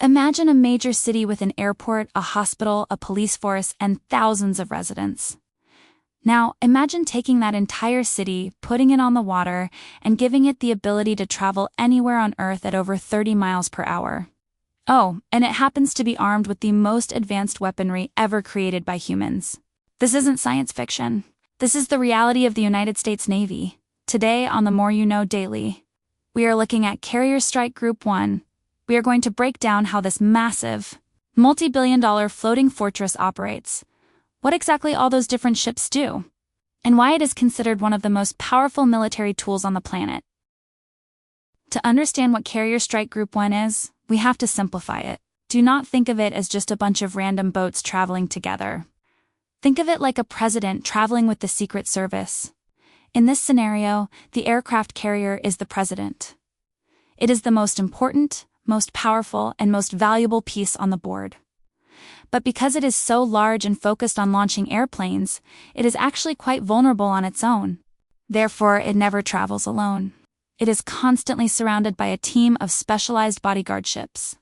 Imagine a major city with an airport, a hospital, a police force, and thousands of residents. Now, imagine taking that entire city, putting it on the water, and giving it the ability to travel anywhere on Earth at over 30 miles per hour. Oh, and it happens to be armed with the most advanced weaponry ever created by humans. This isn't science fiction. This is the reality of the United States Navy. Today on The More You Know Daily, we are looking at Carrier Strike Group 1. We are going to break down how this massive, multi-billion-dollar floating fortress operates, what exactly all those different ships do, and why it is considered one of the most powerful military tools on the planet. To understand what Carrier Strike Group 1 is, we have to simplify it. Do not think of it as just a bunch of random boats traveling together. Think of it like a president traveling with the Secret Service. In this scenario, the aircraft carrier is the president. It is the most important, most powerful, and most valuable piece on the board. But because it is so large and focused on launching airplanes, it is actually quite vulnerable on its own. Therefore, it never travels alone. It is constantly surrounded by a team of specialized bodyguard ships.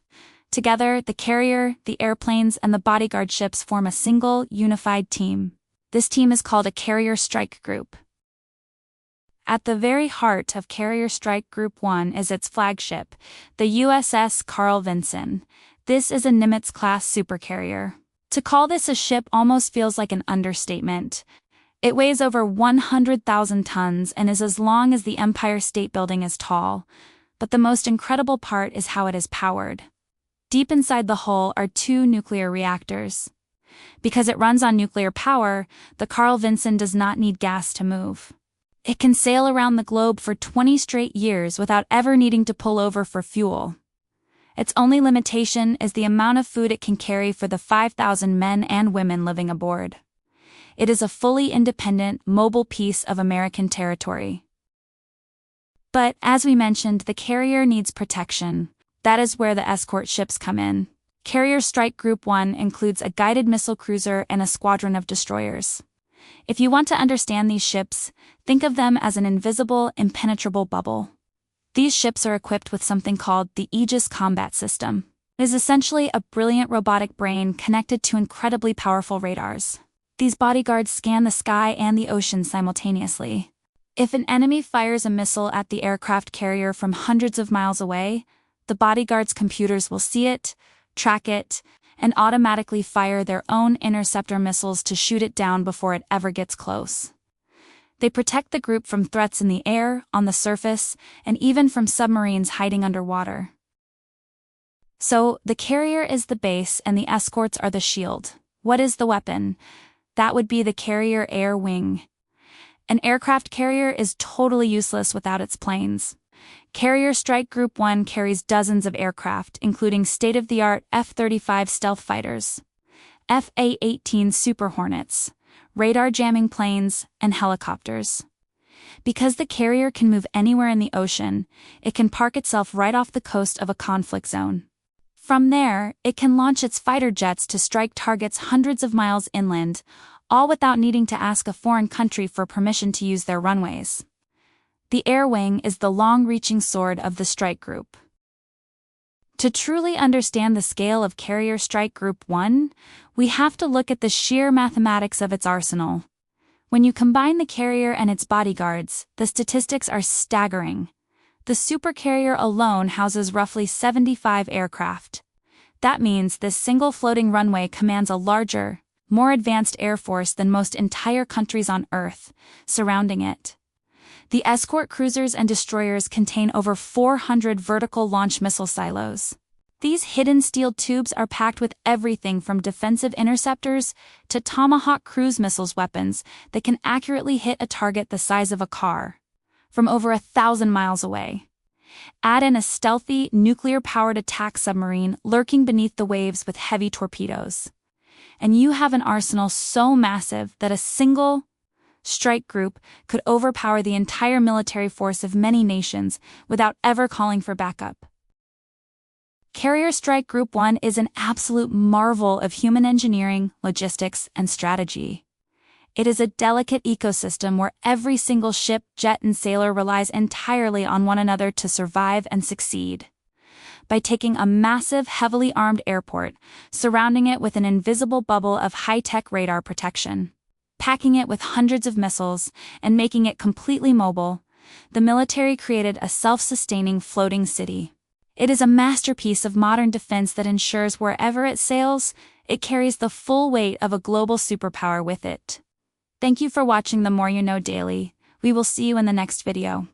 Together, the carrier, the airplanes, and the bodyguard ships form a single, unified team. This team is called a Carrier Strike Group. At the very heart of Carrier Strike Group 1 is its flagship, the USS Carl Vinson. This is a Nimitz-class supercarrier. To call this a ship almost feels like an understatement. It weighs over 100,000 tons and is as long as the Empire State Building is tall. But the most incredible part is how it is powered. Deep inside the hull are 2 nuclear reactors. Because it runs on nuclear power, the Carl Vinson does not need gas to move. It can sail around the globe for 20 straight years without ever needing to pull over for fuel. Its only limitation is the amount of food it can carry for the 5,000 men and women living aboard. It is a fully independent, mobile piece of American territory. But, as we mentioned, the carrier needs protection. That is where the escort ships come in. Carrier Strike Group 1 includes a guided missile cruiser and a squadron of destroyers. If you want to understand these ships, think of them as an invisible, impenetrable bubble. These ships are equipped with something called the Aegis Combat System. It is essentially a brilliant robotic brain connected to incredibly powerful radars. These bodyguards scan the sky and the ocean simultaneously. If an enemy fires a missile at the aircraft carrier from hundreds of miles away, the bodyguards' computers will see it, track it, and automatically fire their own interceptor missiles to shoot it down before it ever gets close. They protect the group from threats in the air, on the surface, and even from submarines hiding underwater. So, the carrier is the base and the escorts are the shield. What is the weapon? That would be the carrier air wing. An aircraft carrier is totally useless without its planes. Carrier Strike Group 1 carries dozens of aircraft, including state-of-the-art F-35 stealth fighters, F/A-18 Super Hornets, radar jamming planes, and helicopters. Because the carrier can move anywhere in the ocean, it can park itself right off the coast of a conflict zone. From there, it can launch its fighter jets to strike targets hundreds of miles inland, all without needing to ask a foreign country for permission to use their runways. The air wing is the long-reaching sword of the strike group. To truly understand the scale of Carrier Strike Group 1, we have to look at the sheer mathematics of its arsenal. When you combine the carrier and its bodyguards, the statistics are staggering. The supercarrier alone houses roughly 75 aircraft. That means this single floating runway commands a larger, more advanced air force than most entire countries on Earth, surrounding it. The escort cruisers and destroyers contain over 400 vertical launch missile silos. These hidden steel tubes are packed with everything from defensive interceptors to Tomahawk cruise missiles weapons that can accurately hit a target the size of a car, from over 1,000 miles away. Add in a stealthy, nuclear-powered attack submarine lurking beneath the waves with heavy torpedoes, and you have an arsenal so massive that a single strike group could overpower the entire military force of many nations without ever calling for backup. Carrier Strike Group 1 is an absolute marvel of human engineering, logistics, and strategy. It is a delicate ecosystem where every single ship, jet, and sailor relies entirely on one another to survive and succeed. by taking a massive, heavily armed airport, surrounding it with an invisible bubble of high-tech radar protection. Packing it with hundreds of missiles and making it completely mobile, the military created a self-sustaining floating city. It is a masterpiece of modern defense that ensures wherever it sails, it carries the full weight of a global superpower with it. Thank you for watching the More You Know Daily. We will see you in the next video.